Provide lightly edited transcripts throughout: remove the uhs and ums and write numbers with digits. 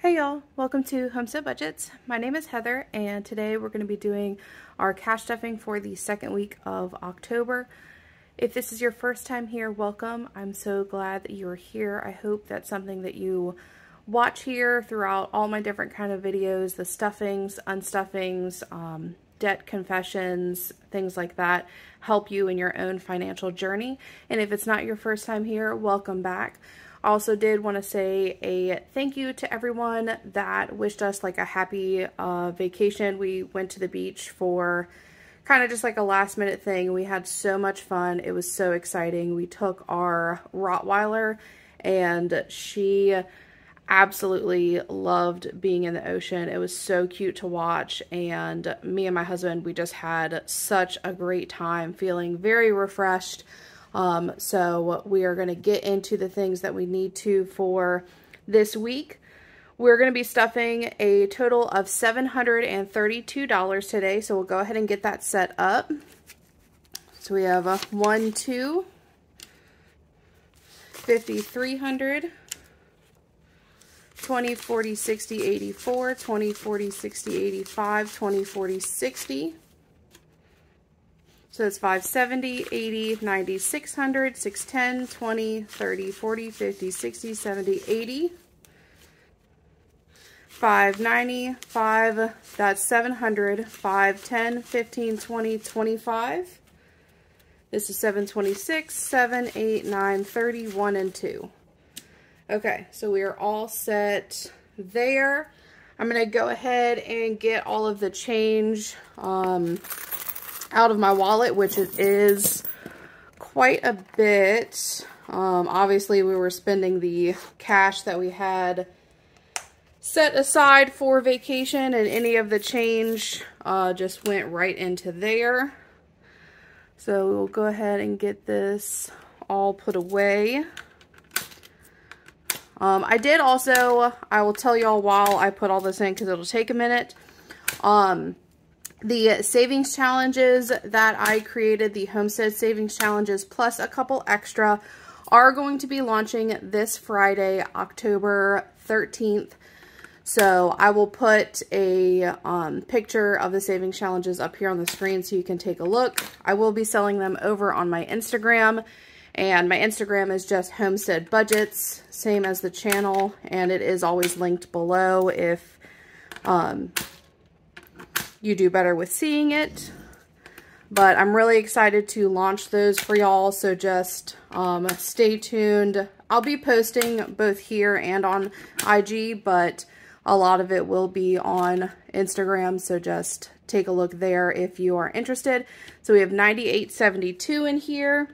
Hey y'all, welcome to Homestead Budgets. My name is Heather and today we're going to be doing our cash stuffing for the second week of October. If this is your first time here, welcome. I'm so glad that you're here. I hope that's something that you watch here throughout all my different kind of videos, the stuffings, unstuffings, debt confessions, things like that, help you in your own financial journey. And if it's not your first time here, welcome back. I also did want to say a thank you to everyone that wished us like a happy vacation. We went to the beach for kind of just like a last minute thing. We had so much fun. It was so exciting. We took our Rottweiler and she absolutely loved being in the ocean. It was so cute to watch, and me and my husband, we just had such a great time, feeling very refreshed. So we are going to get into the things that we need to for this week. We're going to be stuffing a total of $732 today, so we'll go ahead and get that set up. So we have a 1, 2, 50, 300, 20, 40, 60, 84, 20, 40, 60, 85, 20, 40, 60. So it's 570, 80, 90, 600, 610, 20, 30, 40, 50, 60, 70, 80. 590, 5, that's 700, 5, 10, 15, 20, 25. This is 726, 7, 8, 9, 30, 1, and 2. Okay, so we are all set there. I'm going to go ahead and get all of the change out of my wallet, which it is quite a bit. Obviously, we were spending the cash that we had set aside for vacation, and any of the change just went right into there. So we'll go ahead and get this all put away. I did also, I will tell y'all while I put all this in because it'll take a minute. The savings challenges that I created, the homestead savings challenges, plus a couple extra, are going to be launching this Friday, October 13th. So I will put a picture of the savings challenges up here on the screen so you can take a look. I will be selling them over on my Instagram. And my Instagram is just Homestead Budgets, same as the channel, and it is always linked below if you do better with seeing it. But I'm really excited to launch those for y'all, so just stay tuned. I'll be posting both here and on IG, but a lot of it will be on Instagram, so just take a look there if you are interested. So we have 98.72 in here.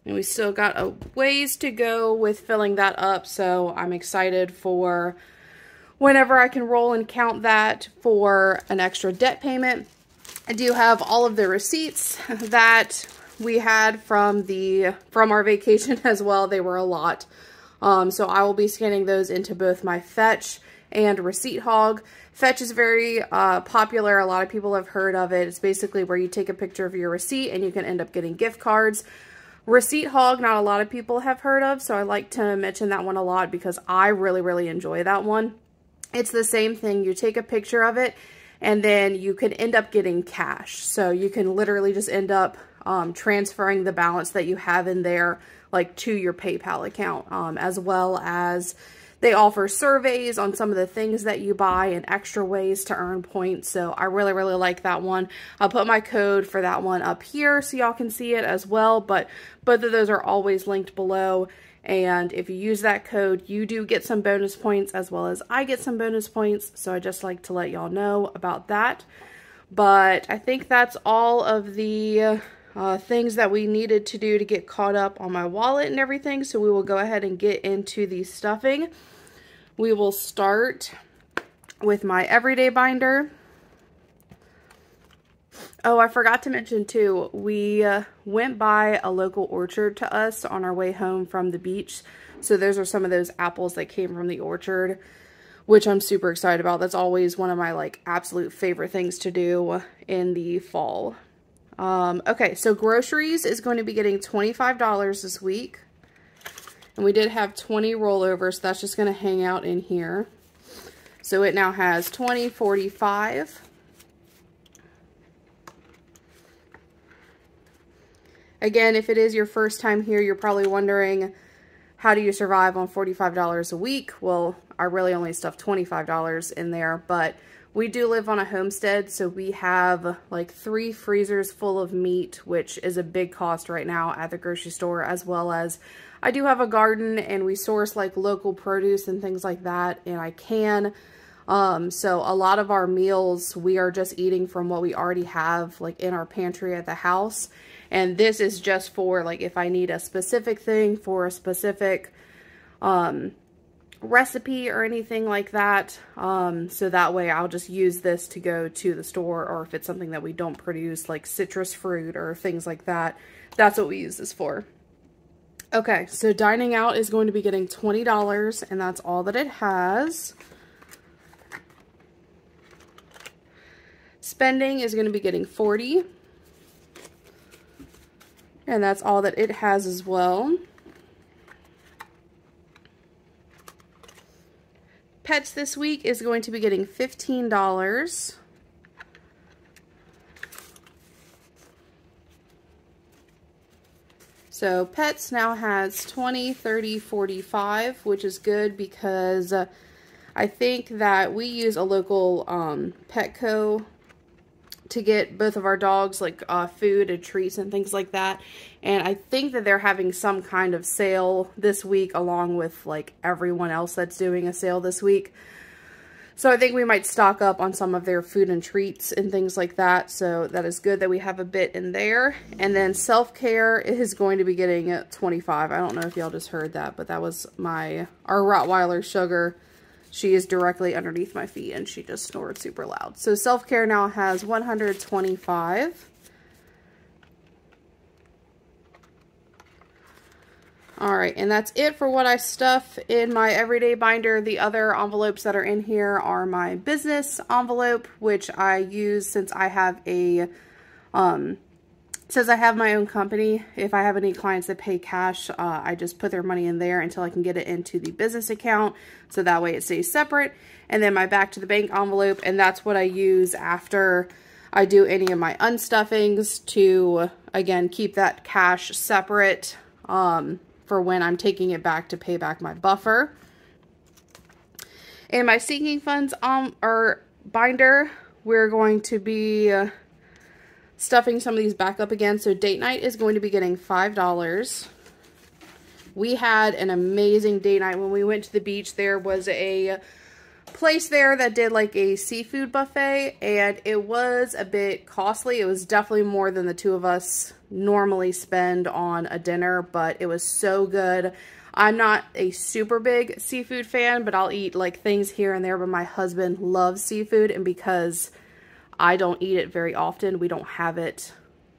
And we still got a ways to go with filling that up, so I'm excited for whenever I can roll and count that for an extra debt payment. I do have all of the receipts that we had from our vacation as well. They were a lot. So I will be scanning those into both my Fetch and Receipt Hog. Fetch is very popular. A lot of people have heard of it. It's basically where you take a picture of your receipt and you can end up getting gift cards. Receipt Hog, not a lot of people have heard of, so I like to mention that one a lot because I really, really enjoy that one. It's the same thing. You take a picture of it, and then you can end up getting cash. So you can literally just end up transferring the balance that you have in there, like to your PayPal account, as well as they offer surveys on some of the things that you buy and extra ways to earn points. So I really, really like that one. I'll put my code for that one up here so y'all can see it as well. But both of those are always linked below. And if you use that code, you do get some bonus points as well as I get some bonus points. So I just like to let y'all know about that. But I think that's all of the things that we needed to do to get caught up on my wallet and everything. So we will go ahead and get into the stuffing. We will start with my everyday binder. Oh, I forgot to mention too, we went by a local orchard to us on our way home from the beach. So those are some of those apples that came from the orchard, which I'm super excited about. That's always one of my like absolute favorite things to do in the fall. Okay, so groceries is going to be getting $25 this week. And we did have 20 rollovers, so that's just going to hang out in here. So it now has 20, 45. Again, if it is your first time here, you're probably wondering, how do you survive on $45 a week? Well, I really only stuffed $25 in there, but we do live on a homestead, so we have like 3 freezers full of meat, which is a big cost right now at the grocery store, as well as I do have a garden and we source like local produce and things like that, and I can. So a lot of our meals, we are just eating from what we already have like in our pantry at the house. And this is just for like if I need a specific thing for a specific recipe or anything like that. So that way I'll just use this to go to the store, or if it's something that we don't produce like citrus fruit or things like that, that's what we use this for. Okay, so dining out is going to be getting $20, and that's all that it has. Spending is going to be getting $40. And that's all that it has as well. Pets this week is going to be getting $15. So pets now has 20, 30, 45, which is good because I think that we use a local Petco to get both of our dogs like food and treats and things like that, and I think that they're having some kind of sale this week along with like everyone else that's doing a sale this week. So I think we might stock up on some of their food and treats and things like that, so that is good that we have a bit in there. And then self-care is going to be getting 25. I don't know if y'all just heard that, but that was our Rottweiler Sugar. She is directly underneath my feet and she just snored super loud. So self-care now has 125. Alright, and that's it for what I stuff in my everyday binder. The other envelopes that are in here are my business envelope, which I use since I have my own company. If I have any clients that pay cash, I just put their money in there until I can get it into the business account, so that way it stays separate. And then my back to the bank envelope, and that's what I use after I do any of my unstuffings to, again, keep that cash separate for when I'm taking it back to pay back my buffer. In my sinking funds or binder, we're going to be stuffing some of these back up again. So date night is going to be getting $5. We had an amazing date night when we went to the beach. There was a place there that did like a seafood buffet, and it was a bit costly. It was definitely more than the two of us normally spend on a dinner, but it was so good. I'm not a super big seafood fan, but I'll eat like things here and there, but my husband loves seafood, and because I don't eat it very often, we don't have it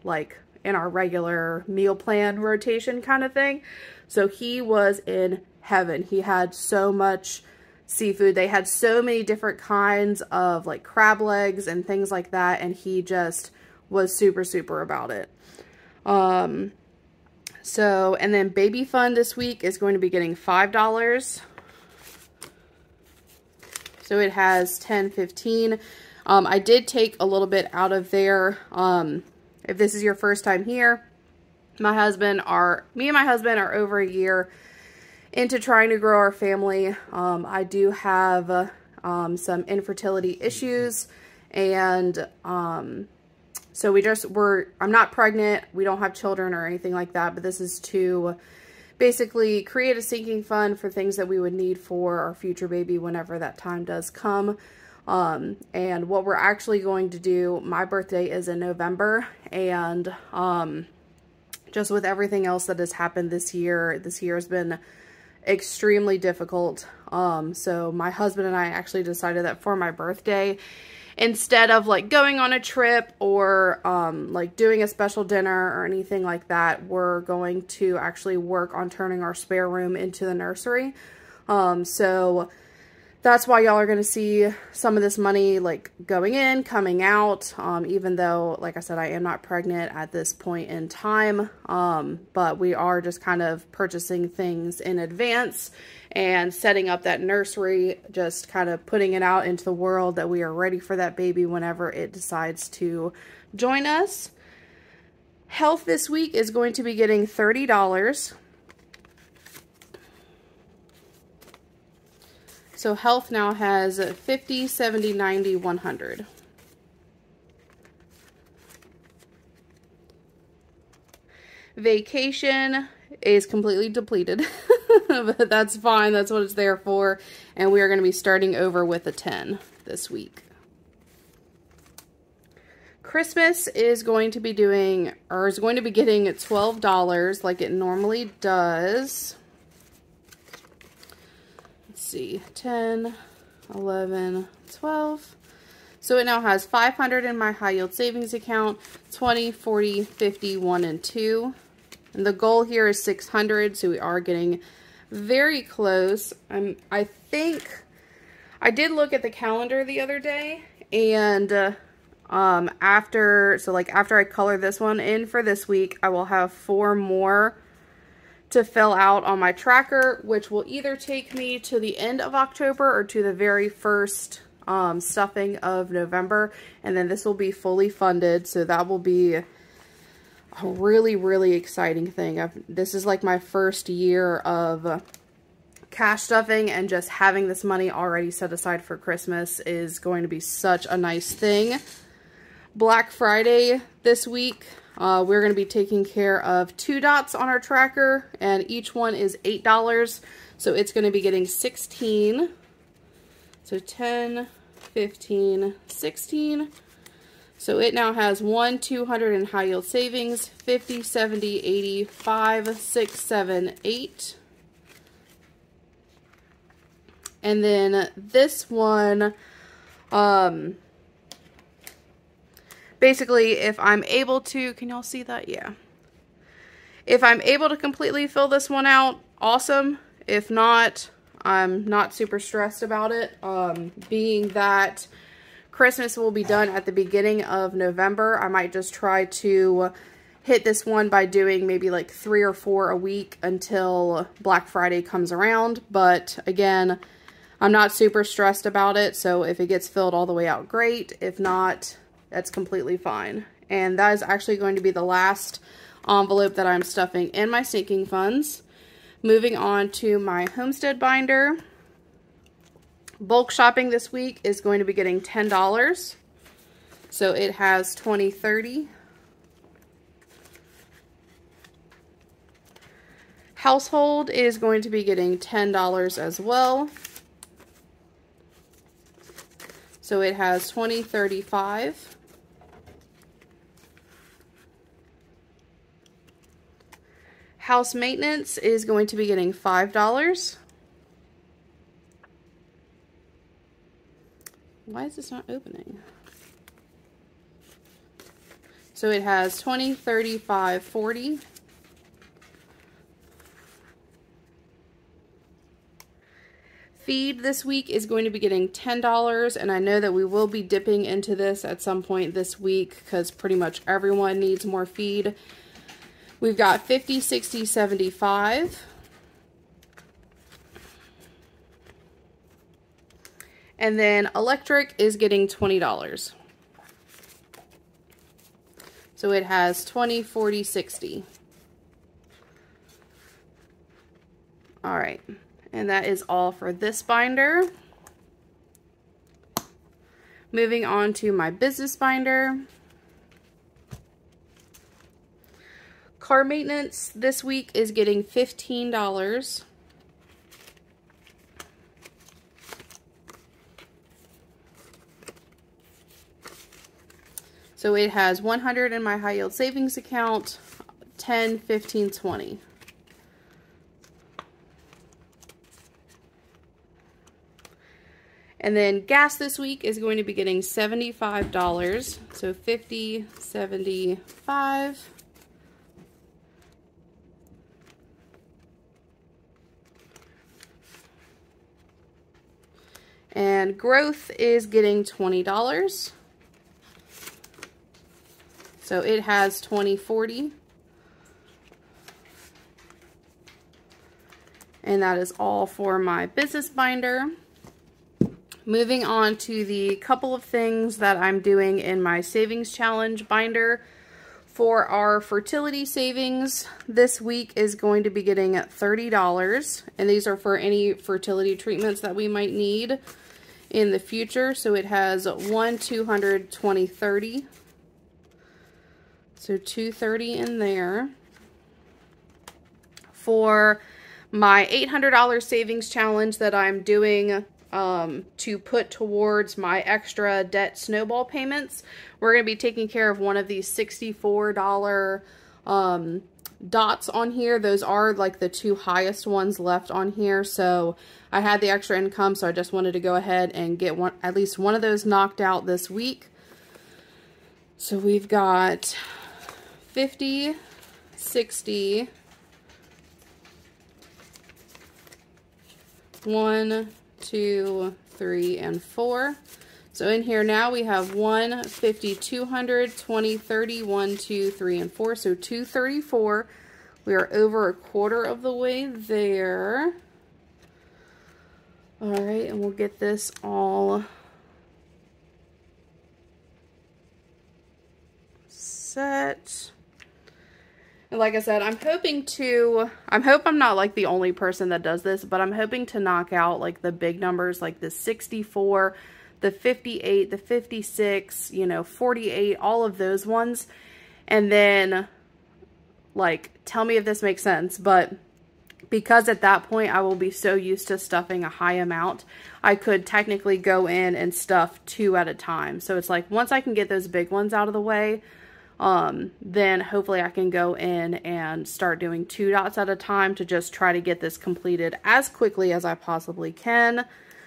like in our regular meal plan rotation kind of thing. So he was in heaven. He had so much seafood. They had so many different kinds of like crab legs and things like that, and he just was super, super about it. So, and then baby fund this week is going to be getting $5. So it has 10, 15. I did take a little bit out of there. If this is your first time here, me and my husband are over a year into trying to grow our family. I do have some infertility issues, and so I'm not pregnant, we don't have children or anything like that, but this is to basically create a sinking fund for things that we would need for our future baby whenever that time does come. And what we're actually going to do, my birthday is in November, and just with everything else that has happened this year has been extremely difficult. So my husband and I actually decided that for my birthday, instead of like going on a trip or like doing a special dinner or anything like that, we're going to actually work on turning our spare room into the nursery. So that's why y'all are going to see some of this money like going in, coming out, even though, like I said, I am not pregnant at this point in time, but we are just kind of purchasing things in advance and setting up that nursery, just kind of putting it out into the world that we are ready for that baby whenever it decides to join us. Health this week is going to be getting $30. So health now has 50, 70, 90, 100. Vacation is completely depleted, but that's fine. That's what it's there for. And we are going to be starting over with a 10 this week. Christmas is going to be getting $12 like it normally does. See, 10, 11, 12. So it now has 500 in my high yield savings account, 20, 40, 50, 1, and 2. And the goal here is 600, so we are getting very close. I think I did look at the calendar the other day, and after I color this one in for this week, I will have 4 more to fill out on my tracker, which will either take me to the end of October or to the very first stuffing of November, and then this will be fully funded, so that will be a really, really exciting thing. This is like my first year of cash stuffing, and just having this money already set aside for Christmas is going to be such a nice thing. Black Friday this week, we're going to be taking care of 2 dots on our tracker, and each one is $8. So it's going to be getting 16. So 10, 15, 16. So it now has 1, 200 in high yield savings, 50, 70, 80, 5, 6, 7, 8. And then this one, basically, if I'm able to, can y'all see that? Yeah. If I'm able to completely fill this one out, awesome. If not, I'm not super stressed about it. Being that Christmas will be done at the beginning of November, I might just try to hit this one by doing maybe like 3 or 4 a week until Black Friday comes around. But again, I'm not super stressed about it. So if it gets filled all the way out, great. If not, that's completely fine. And that is actually going to be the last envelope that I'm stuffing in my sinking funds. Moving on to my homestead binder. Bulk shopping this week is going to be getting $10. So it has 20, 30. Household is going to be getting $10 as well. So it has 20, 35. House maintenance is going to be getting $5. Why is this not opening? So it has 20, 35, 40. Feed this week is going to be getting $10, and I know that we will be dipping into this at some point this week because pretty much everyone needs more feed. We've got 50, 60, 75. And then electric is getting $20. So it has 20, 40, 60. All right. And that is all for this binder. Moving on to my business binder. Car maintenance this week is getting $15. So it has 100 in my high yield savings account, 10, 15, 20. And then gas this week is going to be getting $75. So 50, 75. And growth is getting $20. So it has 2040. And that is all for my business binder. Moving on to the couple of things that I'm doing in my savings challenge binder. For our fertility savings, this week is going to be getting $30. And these are for any fertility treatments that we might need in the future. So it has 1, 200, 20, 30. So 230 in there. For my $800 savings challenge that I'm doing to put towards my extra debt snowball payments, we're going to be taking care of one of these $64 dots on here. Those are like the two highest ones left on here. So I had the extra income, so I just wanted to go ahead and get at least one of those knocked out this week. So we've got 50, 60, 1, 2, 3, and 4. So in here now we have 1, 50, 200, 20, 30, 1, 2, 3, and 4. So 234. We are over a quarter of the way there. All right, and we'll get this all set. And like I said, I hope I'm not like the only person that does this, but I'm hoping to knock out like the big numbers, like the 64, the 58, the 56, 48, all of those ones. And then like, tell me if this makes sense, but because at that point I will be so used to stuffing a high amount, I could technically go in and stuff 2 at a time. So it's like, once I can get those big ones out of the way, then hopefully I can go in and start doing 2 dots at a time to just try to get this completed as quickly as I possibly can,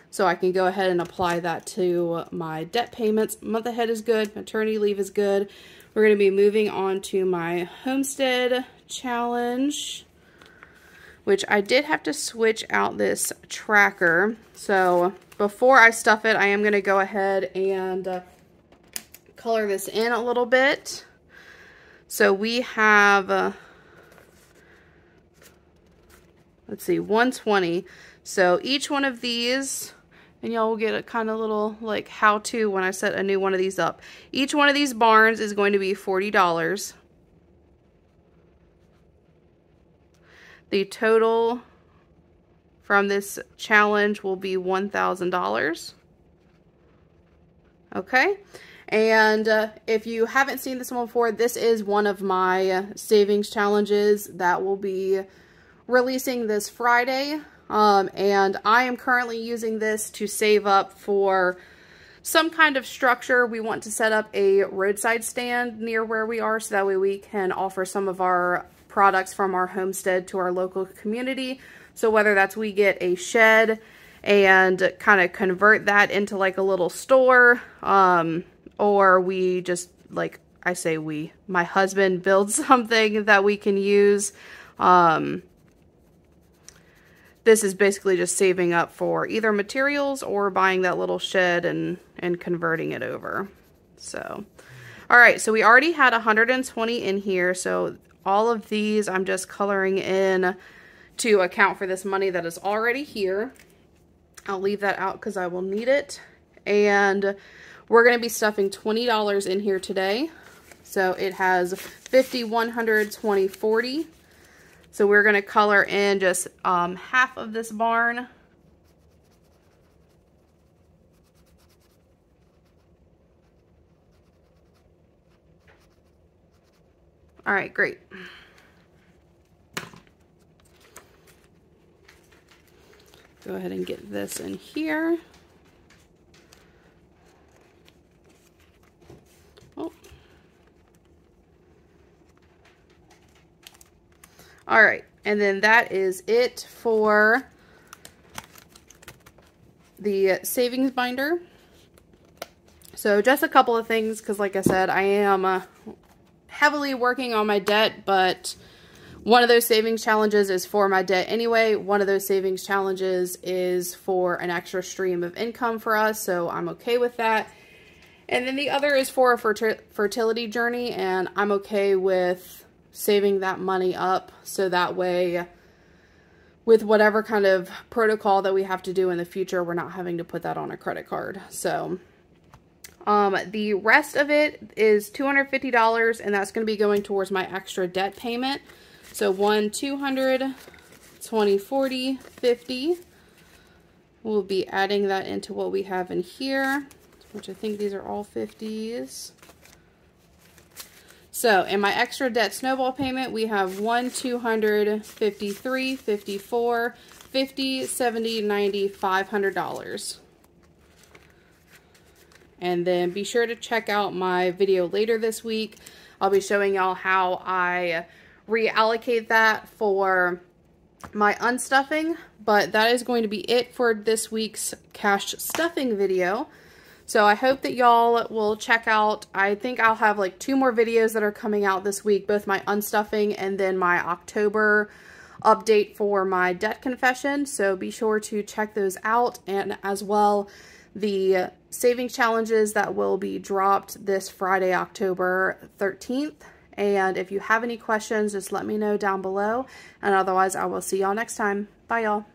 so I can go ahead and apply that to my debt payments. Month ahead is good. Maternity leave is good. We're going to be moving on to my homestead challenge, which I did have to switch out this tracker. So before I stuff it, I am going to go ahead and color this in a little bit. So we have, let's see, 120. So each one of these, and y'all will get a kind of little like how-to when I set a new one of these up. Each one of these barns is going to be $40. The total from this challenge will be $1,000. Okay. And if you haven't seen this one before, this is one of my savings challenges that will be releasing this Friday. And I am currently using this to save up for some kind of structure. We want to set up a roadside stand near where we are, so that way we can offer some of our products from our homestead to our local community. So whether that's we get a shed and kind of convert that into like a little store, or we just, like I say we, my husband builds something that we can use. This is basically just saving up for either materials or buying that little shed and converting it over. So, all right, so we already had 120 in here. So all of these I'm just coloring in to account for this money that is already here. I'll leave that out because I will need it. And we're going to be stuffing $20 in here today. So it has 50, 100, 20, 40. So we're going to color in just half of this barn. All right, great. Go ahead and get this in here. Oh. All right, and then that is it for the savings binder. So just a couple of things, because like I said, I am heavily working on my debt, but One of those savings challenges is for my debt anyway. One of those savings challenges is for an extra stream of income for us, so I'm okay with that. And then the other is for a fertility journey, and I'm okay with saving that money up so that way with whatever kind of protocol that we have to do in the future, we're not having to put that on a credit card. So the rest of it is $250, and that's going to be going towards my extra debt payment. So 1, 200, 20, 40, 50. We'll be adding that into what we have in here, which I think these are all 50s. So in my extra debt snowball payment, we have 1, 200, 53, 54, 50, 70, 90, $500. And then be sure to check out my video later this week. I'll be showing y'all how I reallocate that for my unstuffing, but that is going to be it for this week's cash stuffing video. So I hope that y'all will check out, I think I'll have like 2 more videos that are coming out this week, both my unstuffing and then my October update for my debt confession. So be sure to check those out, and as well the savings challenges that will be dropped this Friday, October 13th. And if you have any questions, just let me know down below. And otherwise, I will see y'all next time. Bye, y'all.